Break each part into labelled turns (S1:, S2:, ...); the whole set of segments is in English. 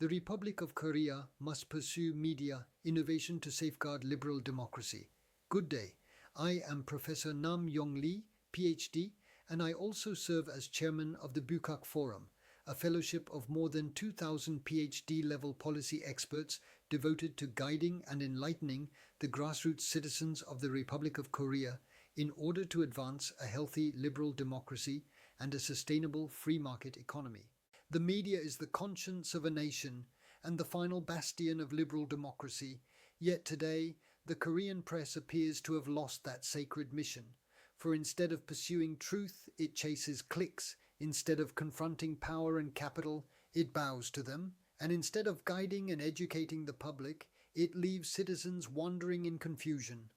S1: The Republic of Korea must pursue media innovation to safeguard liberal democracy. Good day. I am Professor Nam Yong Lee, Ph.D., and I also serve as chairman of the Bukak Forum, a fellowship of more than 2,000 Ph.D. level policy experts devoted to guiding and enlightening the grassroots citizens of the Republic of Korea in order to advance a healthy liberal democracy and a sustainable free market economy. The media is the conscience of a nation and the final bastion of liberal democracy, yet today the Korean press appears to have lost that sacred mission, for instead of pursuing truth, it chases clicks, instead of confronting power and capital, it bows to them, and instead of guiding and educating the public, it leaves citizens wandering in confusion.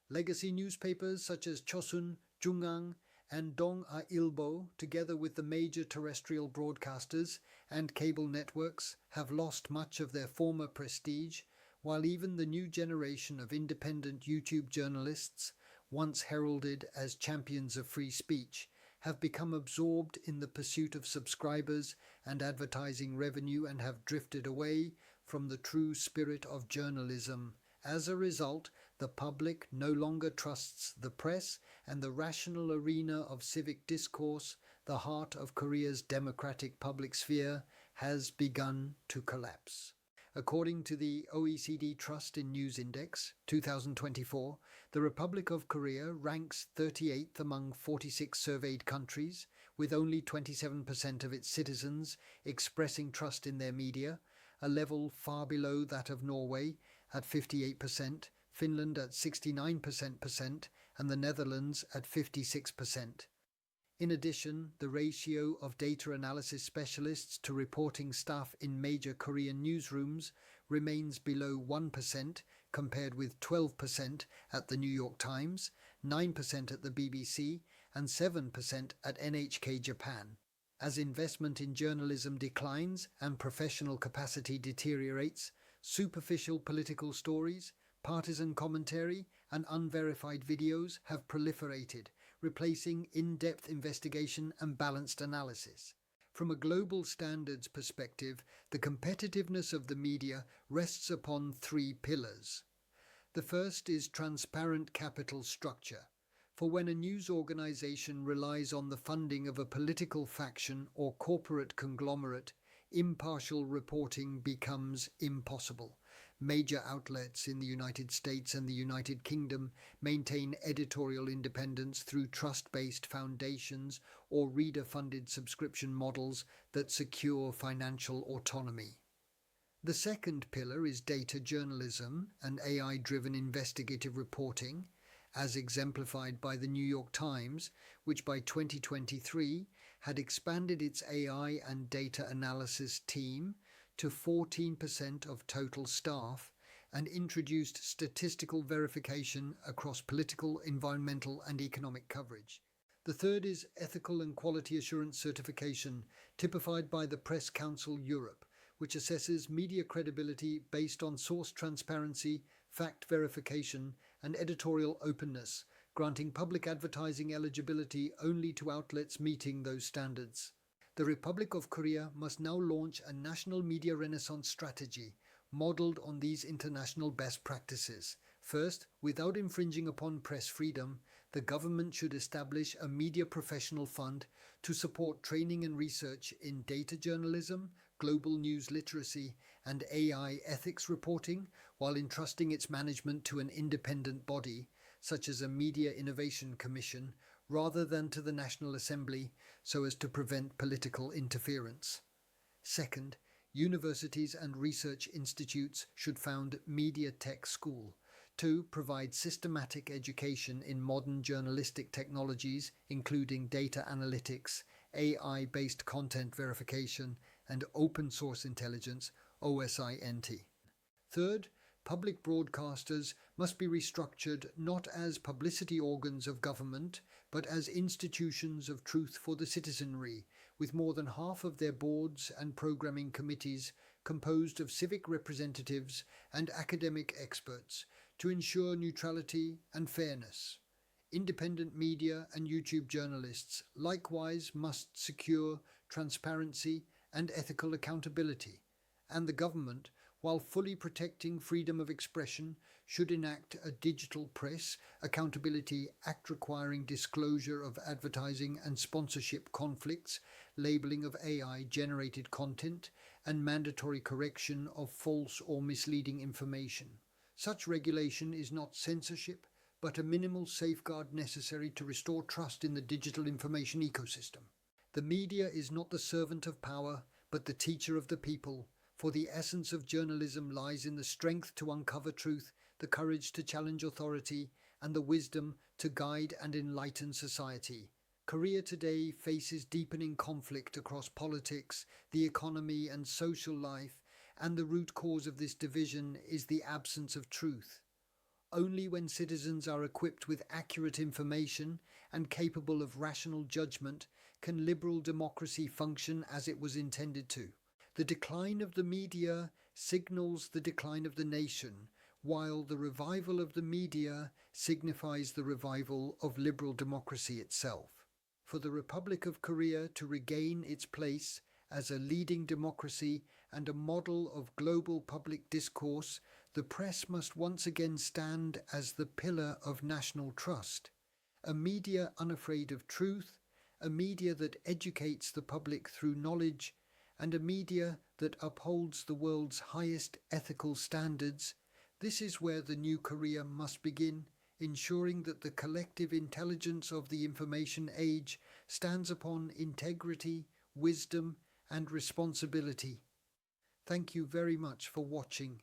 S1: Legacy newspapers such as Chosun, Jungang, and Dong-a-ilbo, together with the major terrestrial broadcasters and cable networks, have lost much of their former prestige, while even the new generation of independent YouTube journalists, once heralded as champions of free speech, have become absorbed in the pursuit of subscribers and advertising revenue and have drifted away from the true spirit of journalism. As a result, the public no longer trusts the press, and the rational arena of civic discourse, the heart of Korea's democratic public sphere, has begun to collapse. According to the OECD Trust in News Index 2024, the Republic of Korea ranks 38th among 46 surveyed countries, with only 27% of its citizens expressing trust in their media, a level far below that of Norway at 58%, Finland at 69%, and the Netherlands at 56%. In addition, the ratio of data analysis specialists to reporting staff in major Korean newsrooms remains below 1%, compared with 12% at the New York Times, 9% at the BBC, and 7% at NHK Japan. As investment in journalism declines and professional capacity deteriorates, superficial political stories, partisan commentary, and unverified videos have proliferated, replacing in-depth investigation and balanced analysis. From a global standards perspective, the competitiveness of the media rests upon three pillars. The first is transparent capital structure. For when a news organization relies on the funding of a political faction or corporate conglomerate, impartial reporting becomes impossible. Major outlets in the United States and the United Kingdom maintain editorial independence through trust-based foundations or reader-funded subscription models that secure financial autonomy. The second pillar is data journalism and AI-driven investigative reporting, as exemplified by the New York Times, which by 2023 had expanded its AI and data analysis team to 14% of total staff and introduced statistical verification across political, environmental, and economic coverage. The third is ethical and quality assurance certification, typified by the Press Council Europe, which assesses media credibility based on source transparency, fact verification, and editorial openness, granting public advertising eligibility only to outlets meeting those standards. The Republic of Korea must now launch a national media renaissance strategy, modeled on these international best practices. First, without infringing upon press freedom, the government should establish a media professional fund to support training and research in data journalism, global news literacy, and AI ethics reporting, while entrusting its management to an independent body, such as a Media Innovation Commission, rather than to the National Assembly, so as to prevent political interference. Second, universities and research institutes should found Media Tech School to provide systematic education in modern journalistic technologies, including data analytics, AI-based content verification, and open source intelligence, OSINT. Third, public broadcasters must be restructured not as publicity organs of government, but as institutions of truth for the citizenry, with more than half of their boards and programming committees composed of civic representatives and academic experts to ensure neutrality and fairness. Independent media and YouTube journalists likewise must secure transparency and ethical accountability. and the government, while fully protecting freedom of expression, should enact a digital press accountability act requiring disclosure of advertising and sponsorship conflicts, labeling of AI generated content, and mandatory correction of false or misleading information. Such regulation is not censorship, but a minimal safeguard necessary to restore trust in the digital information ecosystem. The media is not the servant of power, but the teacher of the people, for the essence of journalism lies in the strength to uncover truth, the courage to challenge authority, and the wisdom to guide and enlighten society. Korea today faces deepening conflict across politics, the economy, and social life, and the root cause of this division is the absence of truth. Only when citizens are equipped with accurate information and capable of rational judgment can liberal democracy function as it was intended to. The decline of the media signals the decline of the nation, while the revival of the media signifies the revival of liberal democracy itself. For the Republic of Korea to regain its place as a leading democracy and a model of global public discourse, the press must once again stand as the pillar of national trust. A media unafraid of truth, a media that educates the public through knowledge, and a media that upholds the world's highest ethical standards. This is where the new Korea must begin, ensuring that the collective intelligence of the information age stands upon integrity, wisdom, and responsibility. Thank you very much for watching.